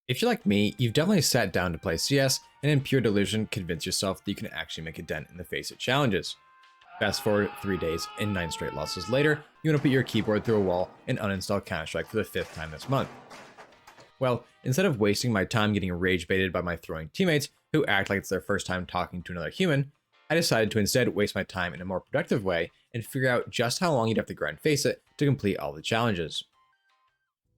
If you're like me, you've definitely sat down to play CS and in pure delusion convince yourself that you can actually make a dent in the FACEIT challenges. Fast forward 3 days and 9 straight losses later, you want to put your keyboard through a wall and uninstall Counter-Strike for the 5th time this month. Well, instead of wasting my time getting rage baited by my throwing teammates who act like it's their first time talking to another human, I decided to instead waste my time in a more productive way and figure out just how long you'd have to grind FACEIT to complete all the challenges.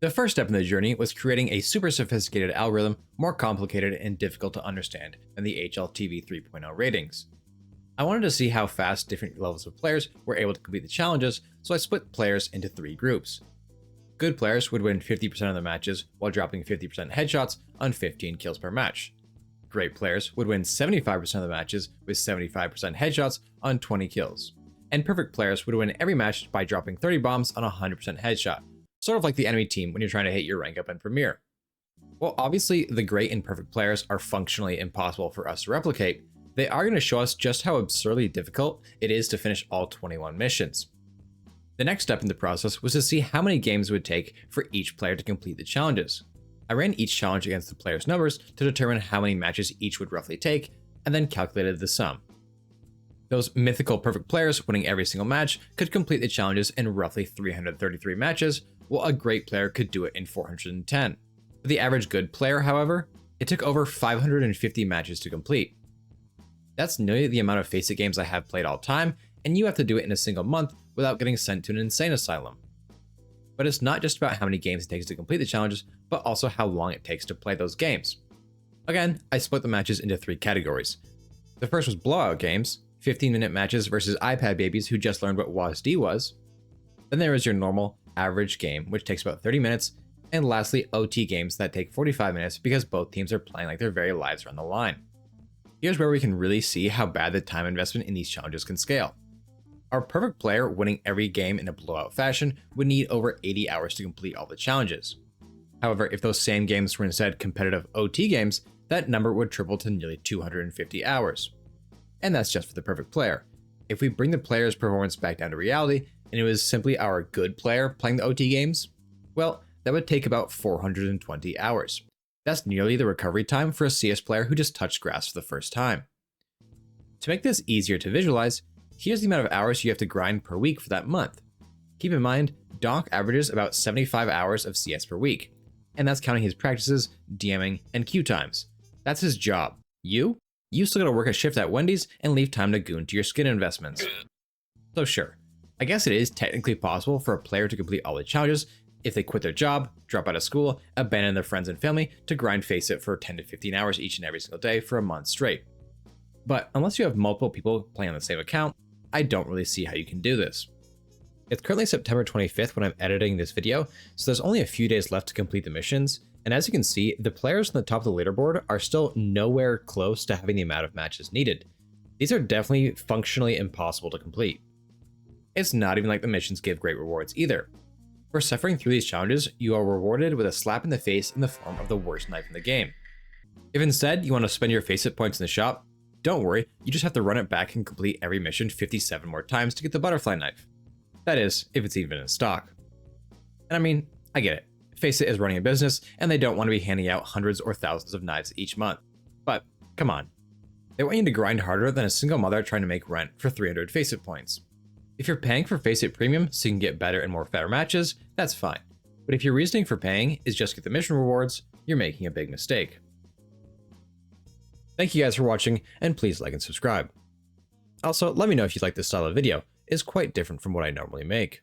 The first step in the journey was creating a super sophisticated algorithm more complicated and difficult to understand than the HLTV 3.0 ratings. I wanted to see how fast different levels of players were able to complete the challenges, so I split players into 3 groups. Good players would win 50% of their matches while dropping 50% headshots on 15 kills per match. Great players would win 75% of the matches with 75% headshots on 20 kills. And perfect players would win every match by dropping 30 bombs on a 100% headshot, sort of like the enemy team when you're trying to hit your rank up in Premier. While obviously the great and perfect players are functionally impossible for us to replicate, they are going to show us just how absurdly difficult it is to finish all 21 missions. The next step in the process was to see how many games it would take for each player to complete the challenges. I ran each challenge against the players' numbers to determine how many matches each would roughly take, and then calculated the sum. Those mythical perfect players winning every single match could complete the challenges in roughly 333 matches, while a great player could do it in 410. For the average good player, however, it took over 550 matches to complete. That's nearly the amount of FACEIT games I have played all time, and you have to do it in a single month without getting sent to an insane asylum. But it's not just about how many games it takes to complete the challenges, but also how long it takes to play those games. Again, I split the matches into 3 categories. The first was blowout games, 15-minute matches versus iPad babies who just learned what WASD was. Then there is your normal, average game, which takes about 30 minutes, and lastly, OT games that take 45 minutes because both teams are playing like their very lives are on the line. Here's where we can really see how bad the time investment in these challenges can scale. Our perfect player winning every game in a blowout fashion would need over 80 hours to complete all the challenges. However, if those same games were instead competitive OT games, that number would triple to nearly 250 hours. And that's just for the perfect player. If we bring the player's performance back down to reality, and it was simply our good player playing the OT games, well, that would take about 420 hours. That's nearly the recovery time for a CS player who just touched grass for the first time. To make this easier to visualize, here's the amount of hours you have to grind per week for that month. Keep in mind, Donk averages about 75 hours of CS per week, and that's counting his practices, DMing, and queue times. That's his job. You still gotta work a shift at Wendy's and leave time to goon to your skin investments. So sure, I guess it is technically possible for a player to complete all the challenges if they quit their job, drop out of school, abandon their friends and family to grind FACEIT for 10 to 15 hours each and every single day for a month straight. But unless you have multiple people playing on the same account, I don't really see how you can do this. It's currently September 25th when I'm editing this video, so there's only a few days left to complete the missions, and as you can see, the players on the top of the leaderboard are still nowhere close to having the amount of matches needed. These are definitely functionally impossible to complete. It's not even like the missions give great rewards either. For suffering through these challenges, you are rewarded with a slap in the face in the form of the worst knife in the game. If instead you want to spend your FACEIT points in the shop, don't worry, you just have to run it back and complete every mission 57 more times to get the butterfly knife. That is, if it's even in stock. And I mean, I get it. FACEIT is running a business, and they don't want to be handing out hundreds or thousands of knives each month. But, come on. They want you to grind harder than a single mother trying to make rent for 300 FACEIT points. If you're paying for FACEIT Premium so you can get better and more fair matches, that's fine. But if your reasoning for paying is just get the mission rewards, you're making a big mistake. Thank you guys for watching, and please like and subscribe. Also, let me know if you like this style of video. It's quite different from what I normally make.